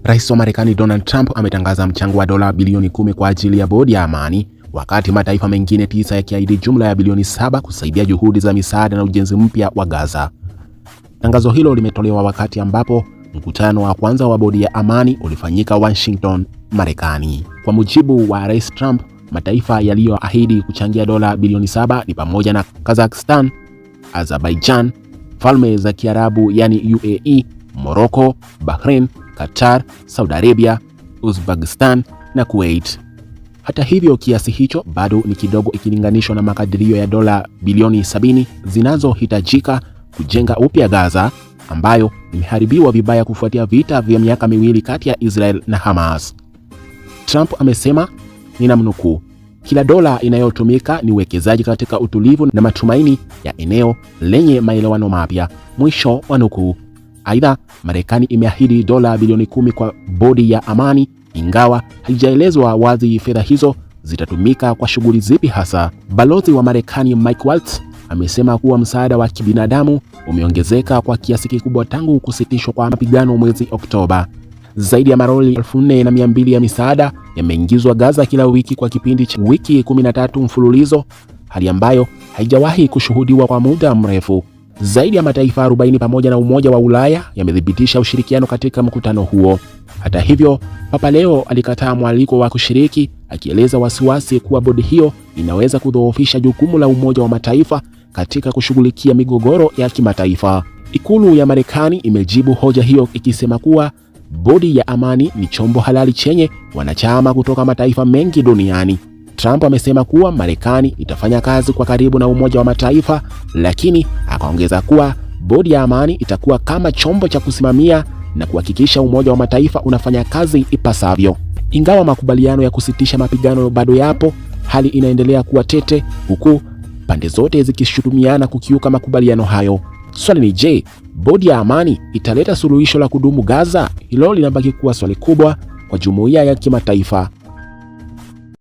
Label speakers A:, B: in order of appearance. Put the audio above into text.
A: Rais wa Marekani Donald Trump ametangaza mchango wa dola bilioni 10 kwa ajili ya bodi ya amani, wakati mataifa mengine 9 yakiahidi jumla ya bilioni 7 kusaidia juhudi za misaada na ujenzi mpya wa Gaza. Tangazo hilo limetolewa wakati ambapo mkutano wa kwanza wa bodi ya amani ulifanyika Washington, Marekani. Kwa mujibu wa Rais Trump, mataifa yaliyoahidi kuchangia dola bilioni 7 ni pamoja na Kazakhstan, Azerbaijan, Falme za Kiarabu yani UAE, Morocco, Bahrain, Qatar, Saudi Arabia, Uzbekistan na Kuwait. Hata hivyo, kiasi hicho bado ni kidogo ikilinganishwa na makadirio ya dola bilioni 70 zinazohitajika kujenga upya Gaza, ambayo imeharibiwa vibaya kufuatia vita vya miaka miwili kati ya Israel na Hamas. Trump amesema, ninamnukuu, kila dola inayotumika ni uwekezaji katika utulivu na matumaini ya eneo lenye maelewano mapya, mwisho wa nukuu. Aidha, Marekani imeahidi dola bilioni 10 kwa bodi ya amani, ingawa haijaelezwa wazi fedha hizo zitatumika kwa shughuli zipi hasa. Balozi wa Marekani Mike Waltz amesema kuwa msaada wa kibinadamu umeongezeka kwa kiasi kikubwa tangu kusitishwa kwa mapigano mwezi Oktoba. Zaidi ya maroli 4200 ya misaada yameingizwa Gaza kila wiki kwa kipindi cha wiki 13 mfululizo, hali ambayo haijawahi kushuhudiwa kwa muda mrefu. Zaidi ya mataifa 40 pamoja na Umoja wa Ulaya yamethibitisha ushirikiano katika mkutano huo. Hata hivyo, Papa Leo alikataa mwaliko wa kushiriki, akieleza wasiwasi kuwa bodi hiyo inaweza kudhoofisha jukumu la Umoja wa Mataifa katika kushughulikia migogoro ya kimataifa. Ikulu ya Marekani imejibu hoja hiyo ikisema kuwa bodi ya amani ni chombo halali chenye wanachama kutoka mataifa mengi duniani. Trump amesema kuwa Marekani itafanya kazi kwa karibu na Umoja wa Mataifa, lakini akaongeza kuwa bodi ya amani itakuwa kama chombo cha kusimamia na kuhakikisha Umoja wa Mataifa unafanya kazi ipasavyo. Ingawa makubaliano ya kusitisha mapigano bado yapo, hali inaendelea kuwa tete, huku pande zote zikishutumiana kukiuka makubaliano hayo. Swali ni je, bodi ya amani italeta suluhisho la kudumu Gaza? Hilo linabaki kuwa swali kubwa kwa jumuiya ya kimataifa.